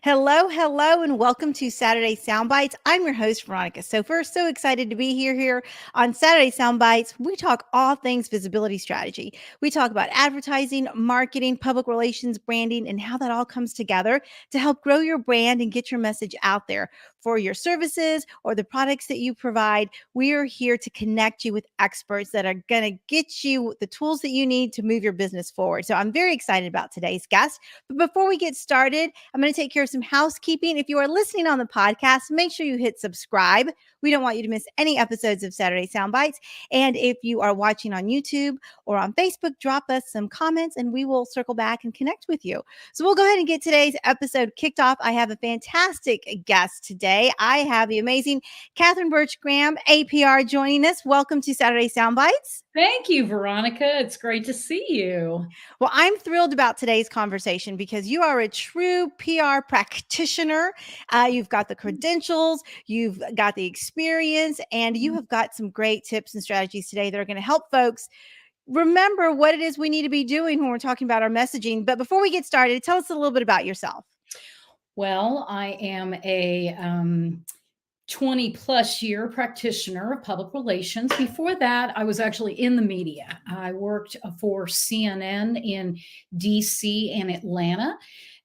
Hello, hello, and welcome to Saturday Soundbites. I'm your host, Veronica. So we're so excited to be here on Saturday Soundbites. We talk all things visibility strategy. We talk about advertising, marketing, public relations, branding, and how that all comes together to help grow your brand and get your message out there for your services or the products that you provide. We are here to connect you with experts that are going to get you the tools that you need to move your business forward. So I'm very excited about today's guest. But before we get started, I'm going to take care of some housekeeping. If you are listening on the podcast, make sure you hit subscribe. We don't want you to miss any episodes of Saturday Soundbites. And if you are watching on YouTube or on Facebook, drop us some comments and we will circle back and connect with you. So we'll go ahead and get today's episode kicked off. I have a fantastic guest today. I have the amazing Catherine Burch Graham, APR, joining us. Welcome to Saturday Soundbites. Thank you, Veronica. It's great to see you. Well, I'm thrilled about today's conversation because you are a true PR practitioner. You've got the credentials, you've got the experience, and you have got some great tips and strategies today that are going to help folks remember what it is we need to be doing when we're talking about our messaging. But before we get started, tell us a little bit about yourself. Well, I am a 20 plus year practitioner of public relations. Before that, I was actually in the media. I worked for CNN in DC and Atlanta,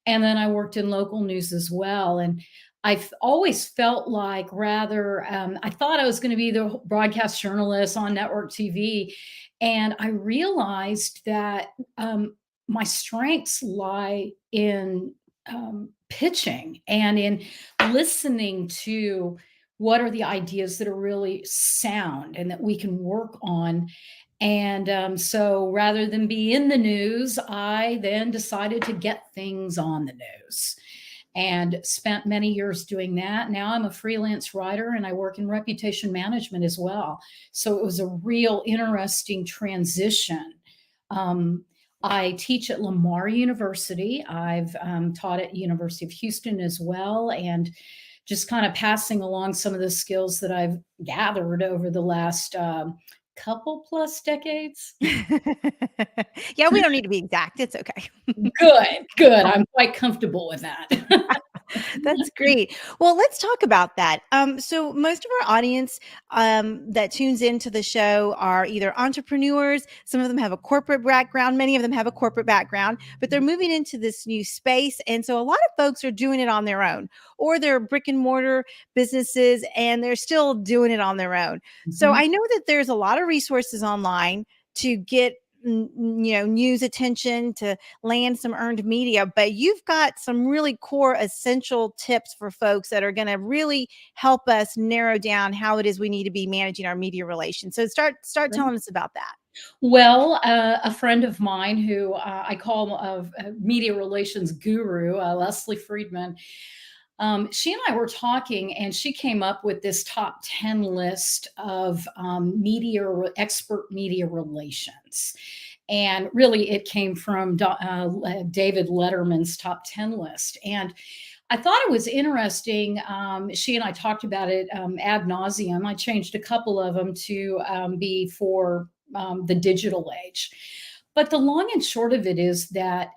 and then I worked in local news as well. And I've always felt like I thought I was going to be the broadcast journalist on network TV. And I realized that my strengths lie in pitching and in listening to what are the ideas that are really sound and that we can work on. And so rather than be in the news, I then decided to get things on the news and spent many years doing that. Now I'm a freelance writer and I work in reputation management as well. So it was a real interesting transition. I teach at Lamar University. I've taught at University of Houston as well, and just kind of passing along some of the skills that I've gathered over the last couple plus decades. Yeah, we don't need to be exact. It's okay. Good. I'm quite comfortable with that. That's great. Well, let's talk about that. So most of our audience that tunes into the show are either entrepreneurs. Some of them have a corporate background. Many of them have a corporate background, but they're moving into this new space. And so a lot of folks are doing it on their own, or they're brick and mortar businesses and they're still doing it on their own. Mm-hmm. So I know that there's a lot of resources online to get news attention, to land some earned media, but you've got some really core essential tips for folks that are going to really help us narrow down how it is we need to be managing our media relations. So start telling us about that. Well, a friend of mine who I call a media relations guru, Leslie Friedman, she and I were talking, and she came up with this top 10 list of expert media relations. And really, it came from David Letterman's top 10 list. And I thought it was interesting. She and I talked about it ad nauseum. I changed a couple of them to be for the digital age. But the long and short of it is that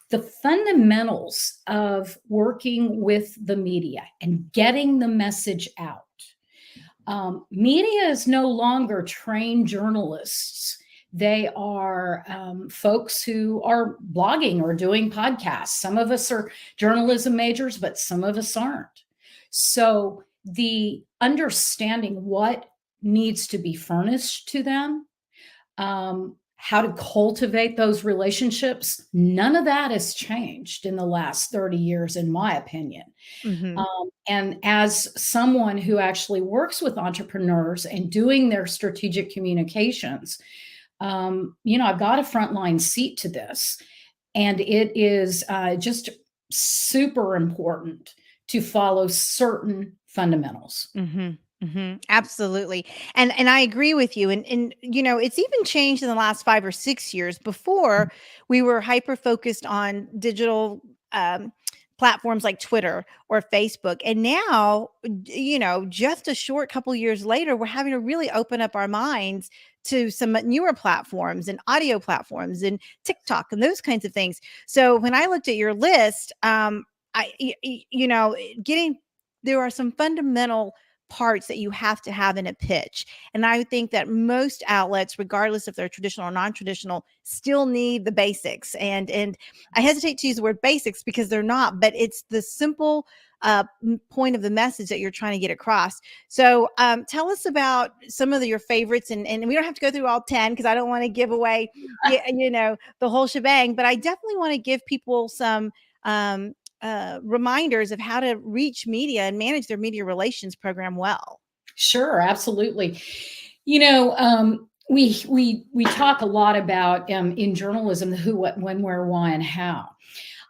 the fundamentals of working with the media and getting the message out. Media is no longer trained journalists. They are folks who are blogging or doing podcasts. Some of us are journalism majors, but some of us aren't. So the understanding what needs to be furnished to them, how to cultivate those relationships, none of that has changed in the last 30 years, in my opinion. Mm-hmm. And as someone who actually works with entrepreneurs and doing their strategic communications, I've got a frontline seat to this. And it is just super important to follow certain fundamentals. Mm-hmm. Mm-hmm. Absolutely. And I agree with you. And it's even changed in the last 5 or 6 years. Before, we were hyper focused on digital platforms like Twitter or Facebook. And now, just a short couple years later, we're having to really open up our minds to some newer platforms and audio platforms and TikTok and those kinds of things. So when I looked at your list, getting there are some fundamental parts that you have to have in a pitch. And I would think that most outlets, regardless if they're traditional or non-traditional, still need the basics. And I hesitate to use the word basics because they're not, but it's the simple point of the message that you're trying to get across. So tell us about some of your favorites, and we don't have to go through all 10 because I don't want to give away, the whole shebang, but I definitely want to give people some um, reminders of how to reach media and manage their media relations program well. Sure, absolutely. We talk a lot about in journalism the who, what, when, where, why, and how.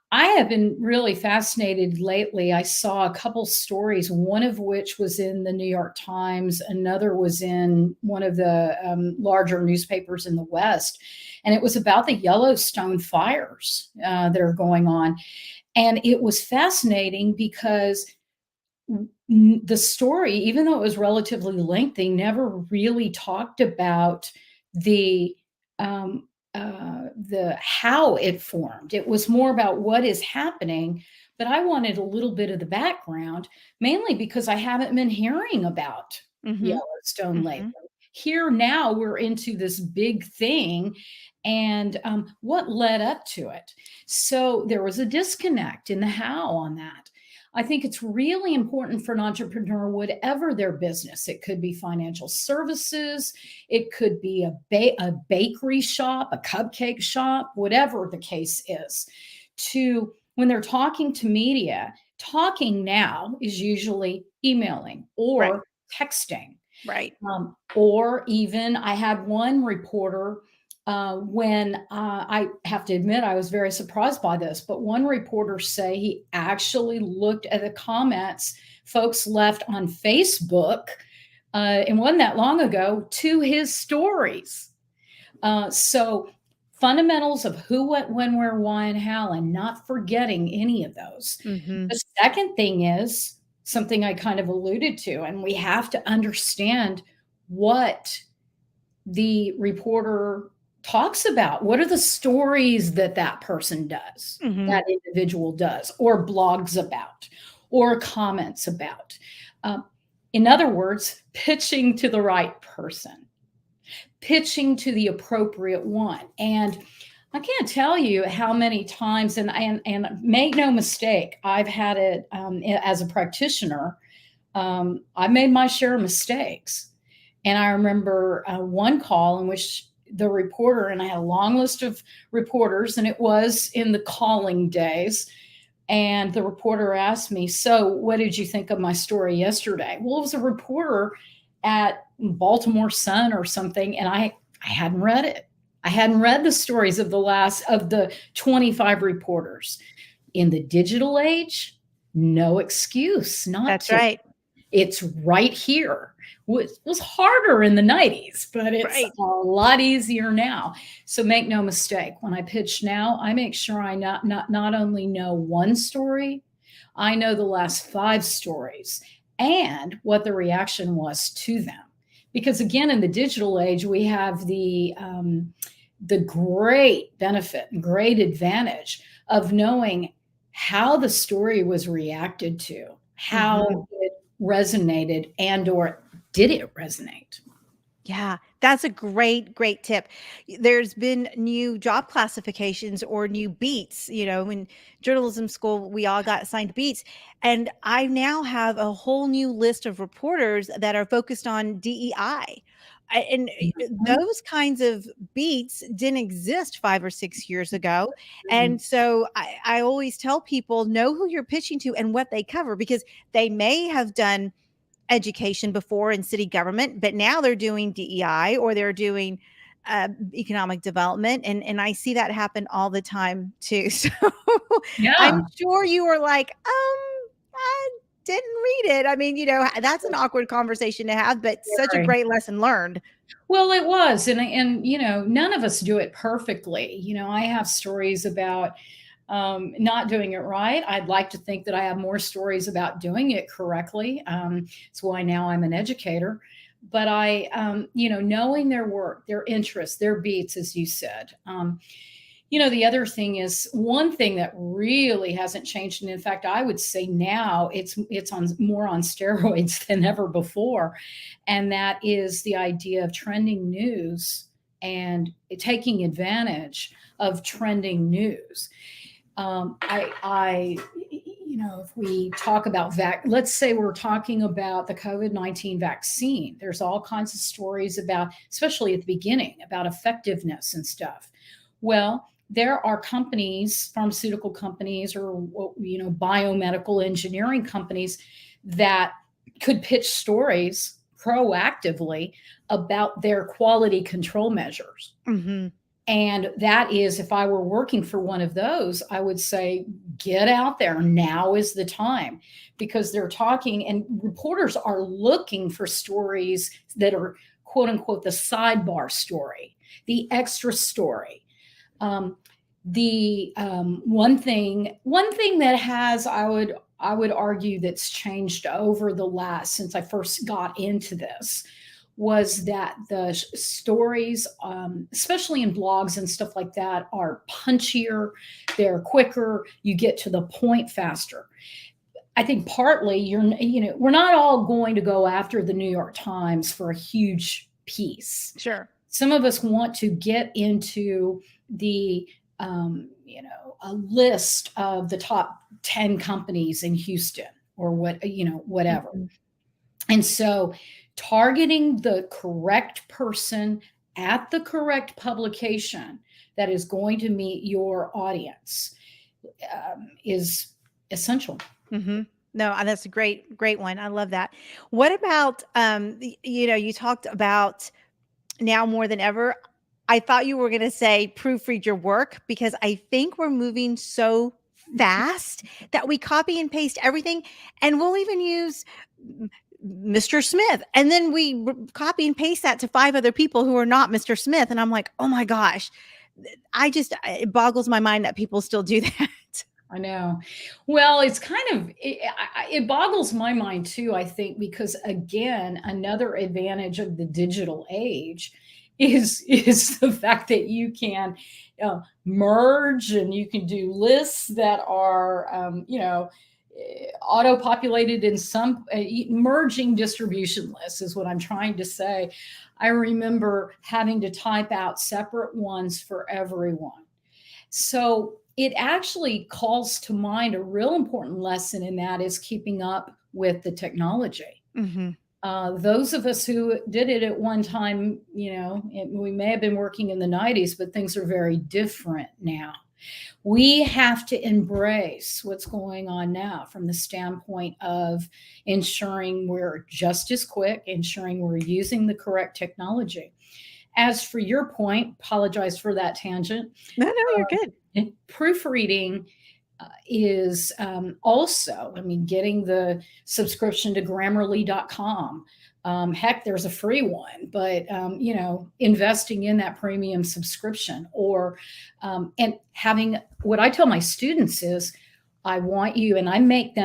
I have been really fascinated lately. I saw a couple stories, one of which was in the New York Times, another was in one of the larger newspapers in the West, and it was about the Yellowstone fires that are going on. And it was fascinating because the story, even though it was relatively lengthy, never really talked about the the how it formed. It was more about what is happening, but I wanted a little bit of the background, mainly because I haven't been hearing about Mm-hmm. Yellowstone lately. Mm-hmm. Here now we're into this big thing, and what led up to it. So there was a disconnect in the how on that. I think it's really important for an entrepreneur, whatever their business. It could be financial services, it could be a bakery shop, a cupcake shop, whatever the case is. To when they're talking to media, talking now is usually emailing Right. or texting. Right. Or even I had one reporter when I have to admit I was very surprised by this, but one reporter say he actually looked at the comments folks left on Facebook, and wasn't that long ago, to his stories. So fundamentals of who, what, when, where, why, and how, and not forgetting any of those. Mm-hmm. The second thing is something I kind of alluded to, and we have to understand what the reporter talks about. What are the stories that that person does, Mm-hmm. that individual does, or blogs about, or comments about? In other words, pitching to the right person, pitching to the appropriate one. And I can't tell you how many times, and make no mistake, I've had it as a practitioner. I made my share of mistakes. And I remember one call in which the reporter, and I had a long list of reporters, and it was in the calling days. And the reporter asked me, "So, what did you think of my story yesterday?" Well, it was a reporter at Baltimore Sun or something, and I hadn't read it. I hadn't read the stories of the 25 reporters. In the digital age, no excuse not That's to. right. It's right here. Was harder in the 90s, but it's Right. a lot easier now. So make no mistake, when I pitch now, I make sure I not only know one story, I know the last 5 stories and what the reaction was to them. Because again, in the digital age, we have the great benefit and great advantage of knowing how the story was reacted to, Mm-hmm. how it resonated, and or did it resonate? Yeah, that's a great tip. There's been new job classifications or new beats. In journalism school, we all got assigned beats. And I now have a whole new list of reporters that are focused on DEI. And Mhm, those kinds of beats didn't exist 5 or 6 years ago. mhm. And so I always tell people know who you're pitching to and what they cover because they may have done education before in city government, but now they're doing DEI or they're doing economic development, and I see that happen all the time too. So I'm Yeah. sure you were like, I didn't read it. I mean, that's an awkward conversation to have, but such a Very. great lesson learned. Well, it was, and none of us do it perfectly. I have stories about not doing it right. I'd like to think that I have more stories about doing it correctly. It's why now I'm an educator. But knowing their work, their interests, their beats, as you said, The other thing is, one thing that really hasn't changed, and in fact, I would say now it's on more on steroids than ever before, and that is the idea of trending news and taking advantage of trending news. If we talk about let's say we're talking about the COVID-19 vaccine, there's all kinds of stories about, especially at the beginning, about effectiveness and stuff. Well, there are companies, pharmaceutical companies, or biomedical engineering companies that could pitch stories proactively about their quality control measures. Mm-hmm. And that is, if I were working for one of those, I would say, get out there. Now is the time, because they're talking, and reporters are looking for stories that are, quote unquote, the sidebar story, the extra story. One thing that has, I would argue, that's changed over the last, since I first got into this, was that the stories, especially in blogs and stuff like that, are punchier, they're quicker, you get to the point faster. I think partly we're not all going to go after the New York Times for a huge piece. Sure. Some of us want to get into the a list of the top 10 companies in Houston, or whatever. Mm-hmm. And so targeting the correct person at the correct publication that is going to meet your audience is essential. Mm-hmm. No, that's a great one. I love that. What about, you talked about now more than ever, I thought you were going to say proofread your work, because I think we're moving so fast that we copy and paste everything, and we'll even use Mr. Smith, and then we copy and paste that to 5 other people who are not Mr. Smith. And I'm like, oh my gosh, it boggles my mind that people still do that. I know. Well, it's it boggles my mind too, I think, because again, another advantage of the digital age is the fact that you can merge, and you can do lists that are, auto-populated in some merging distribution lists is what I'm trying to say. I remember having to type out separate ones for everyone. So it actually calls to mind a real important lesson, and that is keeping up with the technology. Mm-hmm. Those of us who did it at one time, we may have been working in the 90s, but things are very different now. We have to embrace what's going on now from the standpoint of ensuring we're just as quick, ensuring we're using the correct technology. As for your point, apologize for that tangent. No, you're good. Proofreading is also, getting the subscription to Grammarly.com. Heck, there's a free one, but, investing in that premium subscription, or, and having, what I tell my students is, I want you, and I make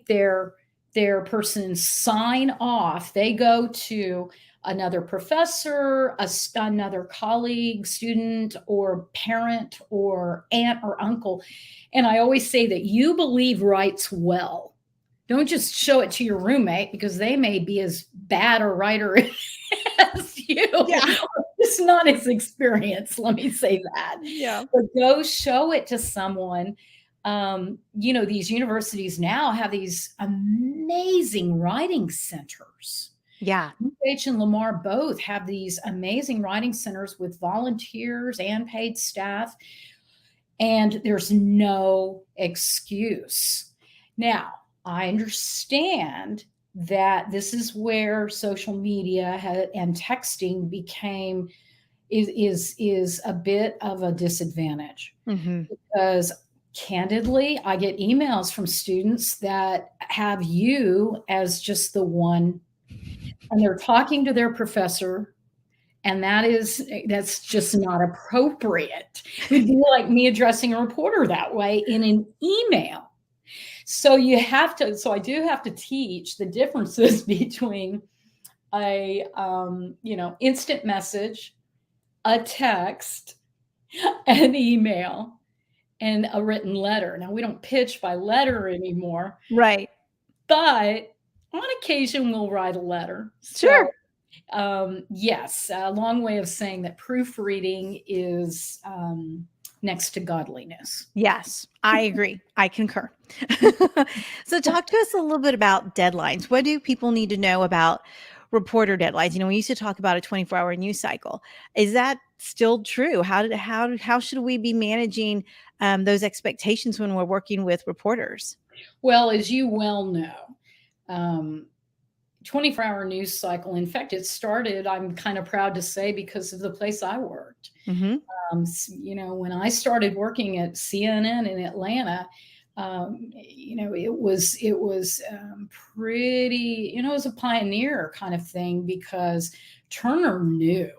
their person sign off. They go to another professor, another colleague, student, or parent, or aunt or uncle. And I always say that you believe writes well. Don't just show it to your roommate, because they may be as bad a writer as you. Yeah. It's not as experienced, let me say that. Yeah. But go show it to someone. These universities now have these amazing writing centers. Yeah. UH and Lamar both have these amazing writing centers with volunteers and paid staff, and there's no excuse. Now, I understand that this is where social media and texting is a bit of a disadvantage. Mm-hmm. Because candidly, I get emails from students that have you as just the one, and they're talking to their professor, and that's just not appropriate. It would be like me addressing a reporter that way in an email. So I do have to teach the differences between a instant message, a text, an email, and a written letter. Now, we don't pitch by letter anymore, Right. but on occasion we'll write a letter. So, Sure. yes, a long way of saying that proofreading is next to godliness. Yes, I agree. I concur. So, talk to us a little bit about deadlines. What do people need to know about reporter deadlines? We used to talk about a 24-hour news cycle. Is that still true? How should we be managing those expectations when we're working with reporters? Well, as you well know, um, 24-hour news cycle. In fact, it started, I'm kind of proud to say, because of the place I worked. Hmm. When I started working at CNN in Atlanta, it was pretty, it was a pioneer kind of thing, because Turner knew.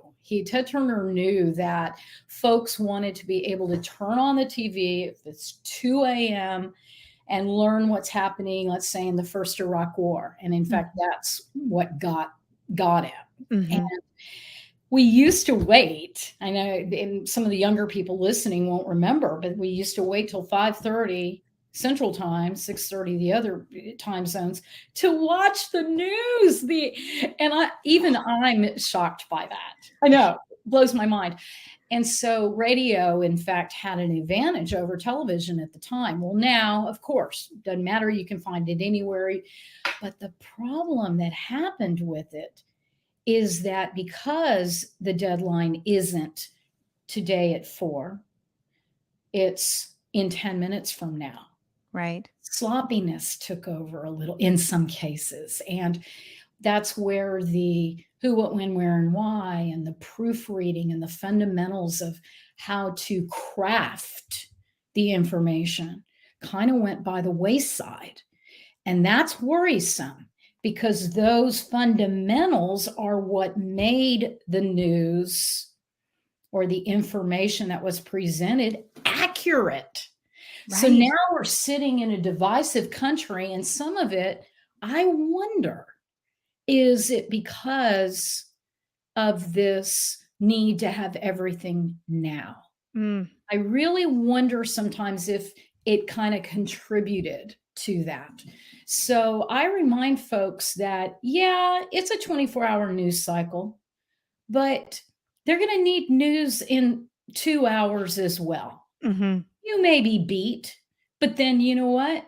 Ted Turner knew that folks wanted to be able to turn on the TV if it's 2 a.m. and learn what's happening, let's say, in the first Iraq War. And in fact, that's what got him. And Hmm. we used to wait. I know, and some of the younger people listening won't remember, but we used to wait till 5:30 Central Time, 6:30 the other time zones, to watch the news. I'm shocked by that. I know, blows my mind. And so radio, in fact, had an advantage over television at the time. Well, now, of course, doesn't matter. You can find it anywhere. But the problem that happened with it is that because the deadline isn't today at 4, it's in 10 minutes from now. Right. Sloppiness took over a little in some cases. And that's where the who, what, when, where, and why, and the proofreading and the fundamentals of how to craft the information kind of went by the wayside. And that's worrisome, because those fundamentals are what made the news or the information that was presented accurate. So Right. now we're sitting in a divisive country, and some of it, I wonder, is it because of this need to have everything now? Mm. I really wonder sometimes if it kind of contributed to that. So I remind folks that, yeah, it's a 24-hour news cycle, but they're going to need news in 2 hours as well. Hmm. You may be beat, but then you know what?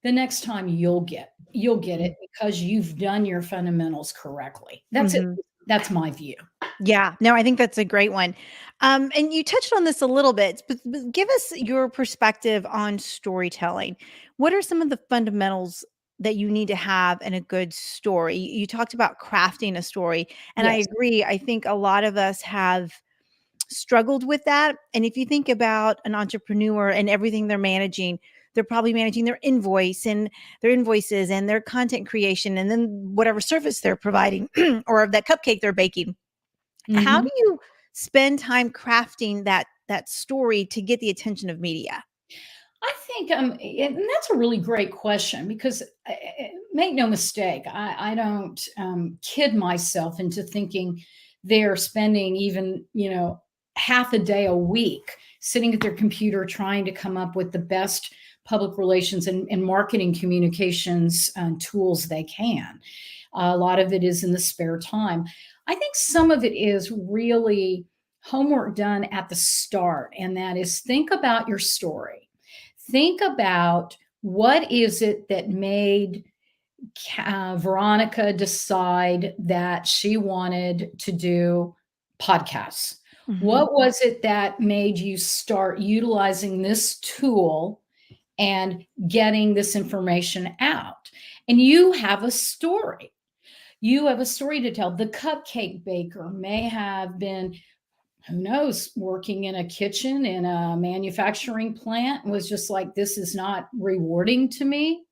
The next time you'll get it, because you've done your fundamentals correctly. That's it. Hmm. That's my view. Yeah, no, I think that's a great one. And you touched on this a little bit, but give us your perspective on storytelling. What are some of the fundamentals that you need to have in a good story? You talked about crafting a story, and I Yes. agree. I think a lot of us have struggled with that. And if you think about an entrepreneur and everything they're managing, they're probably managing their invoices and their content creation, and then whatever service they're providing or that cupcake they're baking. How Mhm. do you spend time crafting that story to get the attention of media? I think, and that's a really great question, because make no mistake, I don't kid myself into thinking they're spending even, half a day a week sitting at their computer trying to come up with the best public relations and marketing communications tools they can. A lot of it is in the spare time. I think some of it is really homework done at the start, and that is, think about your story. Think about, what is it that made Veronica decide that she wanted to do podcasts? Mhm. What was it that made you start utilizing this tool and getting this information out? And you have a story. You have a story to tell. The cupcake baker may have been, who knows, working in a kitchen in a manufacturing plant, was just like, this is not rewarding to me.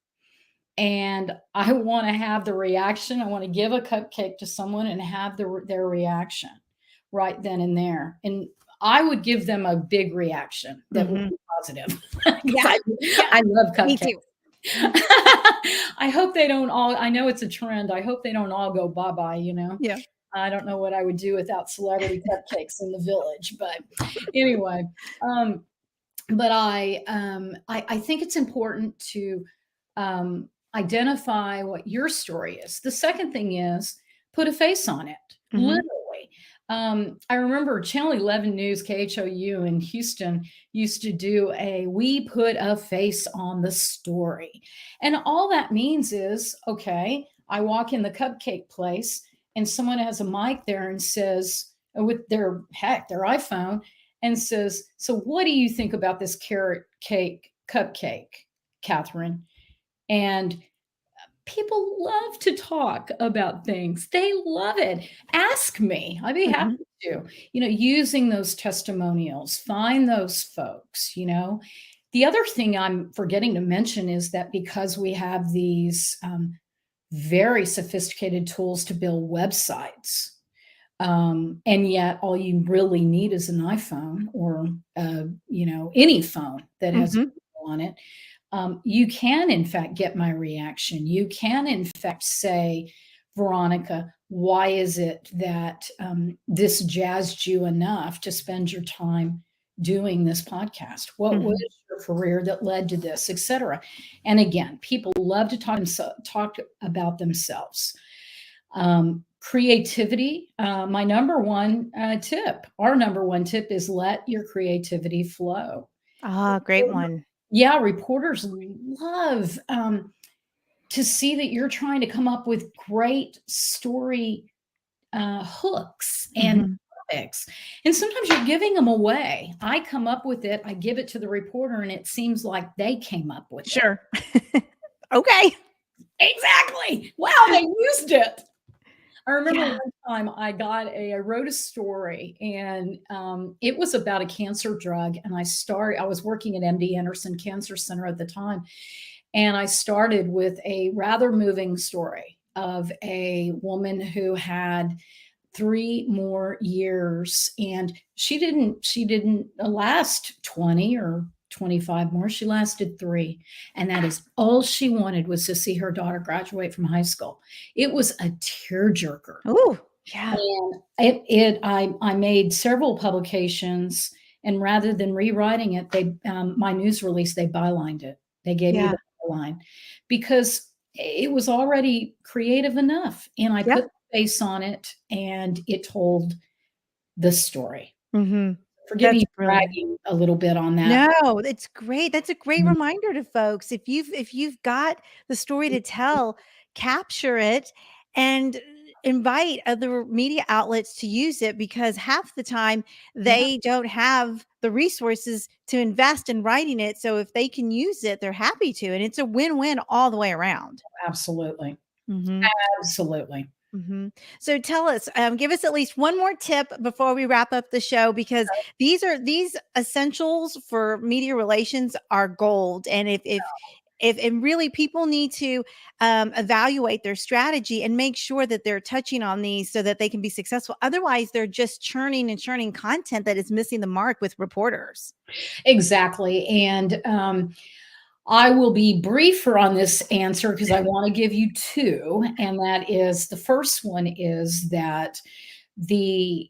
And I want to have the reaction. I want to give a cupcake to someone and have their reaction right then and there. And I would give them a big reaction that would Mhm. be positive, because Yeah. Yeah. I love Me cupcakes. too. I hope they don't all, I know it's a trend. I hope they don't all go bye bye. Yeah. I don't know what I would do without celebrity cupcakes in the village, but anyway, um, but I think it's important to identify what your story is. The second thing is put a face on it, Mhm. literally. I remember Channel 11 News, KHOU in Houston, used to do a "We put a face on the story." And all that means is, okay, I walk in the cupcake place and someone has a mic there and says, with their iPhone, and says, "So what do you think about this carrot cake cupcake, Catherine?" And people love to talk about things. They love it. Ask me. I'd be happy Mhm. to. Using those testimonials, find those folks. The other thing I'm forgetting to mention is that because we have these very sophisticated tools to build websites, and yet all you really need is an iPhone or any phone that has Mhm. on it. You can in fact get my reaction. You can in fact say, Veronica, why is it that this jazzed you enough to spend your time doing this podcast? What was Mhm. your career that led to this, etc.? And again, people love to talk about themselves. Creativity, my number one tip, our number one tip is let your creativity flow. Ah, great one. Yeah, reporters love to see that you're trying to come up with great story hooks and Mhm. topics. And sometimes you're giving them away. I come up with it, I give it to the reporter, and it seems like they came up with it. Sure. Okay. Exactly. Wow, they used it. I remember Yeah. one time I wrote a story, and it was about a cancer drug. And I was working at MD Anderson Cancer Center at the time. And I started with a rather moving story of a woman who had 3 more years, and she didn't last 20 or 25 more. She lasted 3, and that is all she wanted, was to see her daughter graduate from high school. It was a tearjerker. Ooh, yeah. And I made several publications, and rather than rewriting it, my news release, they bylined it. They gave me Yeah. the byline because it was already creative enough, and I Yeah. put the face on it, and it told the story. Mhm. Forgive That's me brilliant. bragging a little bit on that. No, it's great. That's a great Mhm. reminder to folks. If you've got the story to tell, capture it and invite other media outlets to use it, because half the time Yeah, they don't have the resources to invest in writing it. So if they can use it, they're happy to. And it's a win-win all the way around. absolutely. Mhm. Absolutely. Mhm. So tell us, give us at least one more tip before we wrap up the show, because these essentials for media relations are gold. And if and really people need to evaluate their strategy and make sure that they're touching on these so that they can be successful. Otherwise, they're just churning and churning content that is missing the mark with reporters. Exactly. And I will be briefer on this answer because I want to give you two. And that is, the first one is that I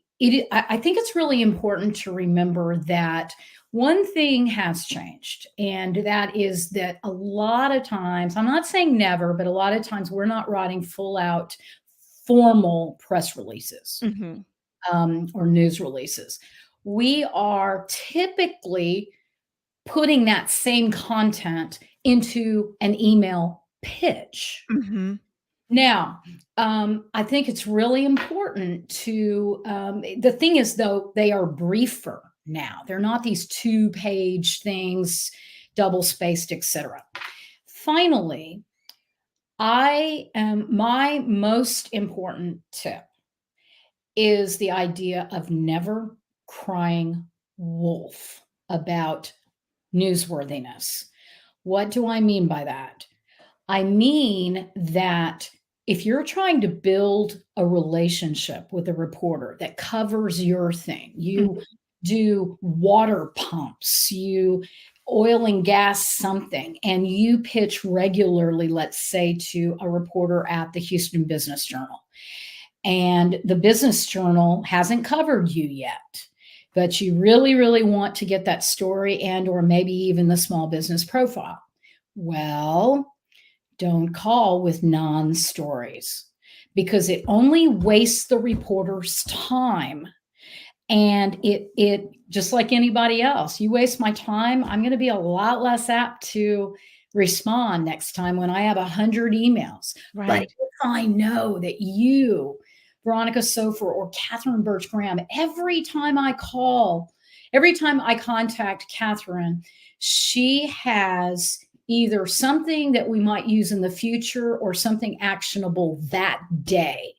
think it's really important to remember that one thing has changed, and that is that a lot of times, I'm not saying never, but a lot of times we're not writing full out formal press releases Mhm. or news releases. We are typically putting that same content into an email pitch. Mhm. Now, I think it's really important the thing is, though, they are briefer now. They're not these 2-page things, double spaced, etc. Finally, my most important tip is the idea of never crying wolf about newsworthiness. What do I mean by that? I mean that if you're trying to build a relationship with a reporter that covers your thing, you Mhm. do water pumps, you oil and gas something, and you pitch regularly, let's say, to a reporter at the Houston Business Journal. and the business journal hasn't covered you yet, but you really, really want to get that story and or maybe even the small business profile. Well, don't call with non-stories because it only wastes the reporter's time. And it just like anybody else, you waste my time, I'm going to be a lot less apt to respond next time when I have 100 emails. But Right. if I know that you, Veronica Sofer or Catherine Burch Graham, every time I contact Catherine, she has either something that we might use in the future or something actionable that day,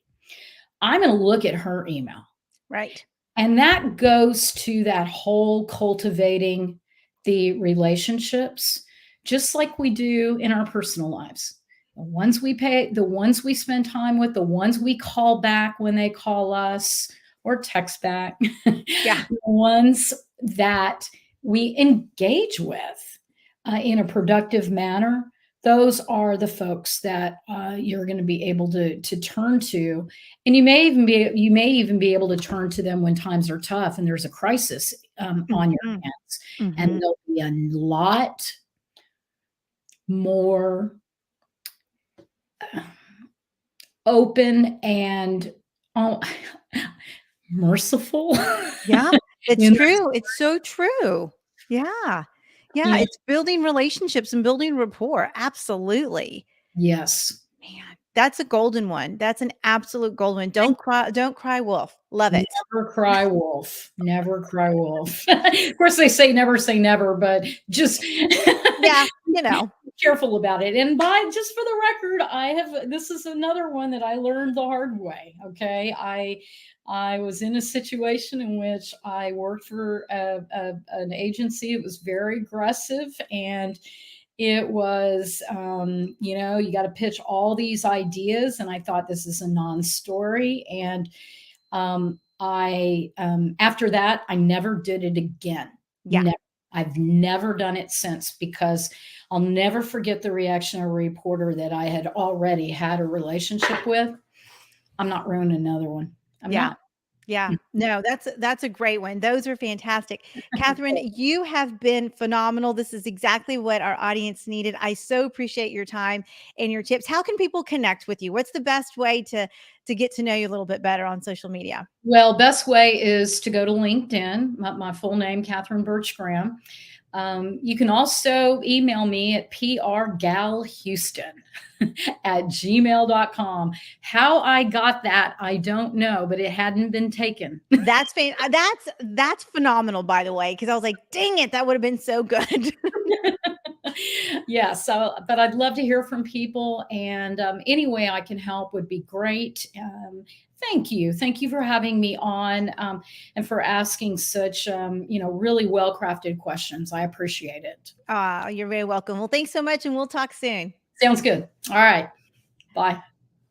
I'm going to look at her email. Right. And that goes to that whole cultivating the relationships, just like we do in our personal lives. The ones we pay, the ones we spend time with, the ones we call back when they call us or text back, Yeah. the ones that we engage with in a productive manner. Those are the folks that you're going to be able to turn to, and you may even be able to turn to them when times are tough and there's a crisis on your Mhm. hands, and Mhm. they'll be a lot more open and oh, merciful. Yeah, it's in true. It's so true. Yeah. Yeah, yeah, it's building relationships and building rapport. Absolutely. yes. Man, that's a golden one. That's an absolute golden one. Don't cry wolf. Love it. Never cry wolf. Never cry wolf. Of course, they say never, but just Yeah, be careful about it. And just for the record, this is another one that I learned the hard way. Okay. I was in a situation in which I worked for an agency. It was very aggressive, and it was, you got to pitch all these ideas. And I thought this is a non-story. And after that, I never did it again. Yeah. Never. I've never done it since because I'll never forget the reaction of a reporter that I had already had a relationship with. I'm not ruining another one. I'm Yeah. not. Yeah. No, that's a great one. Those are fantastic. Catherine, you have been phenomenal. This is exactly what our audience needed. I so appreciate your time and your tips. How can people connect with you? What's the best way to get to know you a little bit better on social media? Well, best way is to go to LinkedIn, my full name, Catherine Burch Graham. You can also email me at prgalhouston at gmail.com. How I got that, I don't know, but it hadn't been taken. That's phenomenal, by the way, because I was like, dang it, that would have been so good. Yeah. So, but I'd love to hear from people, and any way I can help would be great. Thank you. Thank you for having me on, and for asking such, really well crafted questions. I appreciate it. You're very welcome. Well, thanks so much, and we'll talk soon. Sounds good. All right. Bye.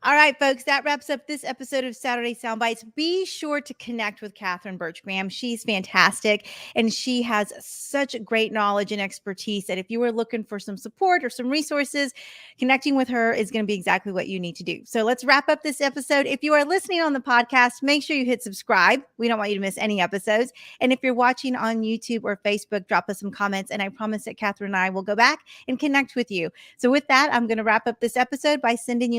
All right, folks, that wraps up this episode of Saturday Soundbites. Be sure to connect with Catherine Burch Graham. She's fantastic, and she has such great knowledge and expertise that if you are looking for some support or some resources, connecting with her is going to be exactly what you need to do. So let's wrap up this episode. If you are listening on the podcast, make sure you hit subscribe. We don't want you to miss any episodes. And if you're watching on YouTube or Facebook, drop us some comments, and I promise that Catherine and I will go back and connect with you. So with that, I'm going to wrap up this episode by sending you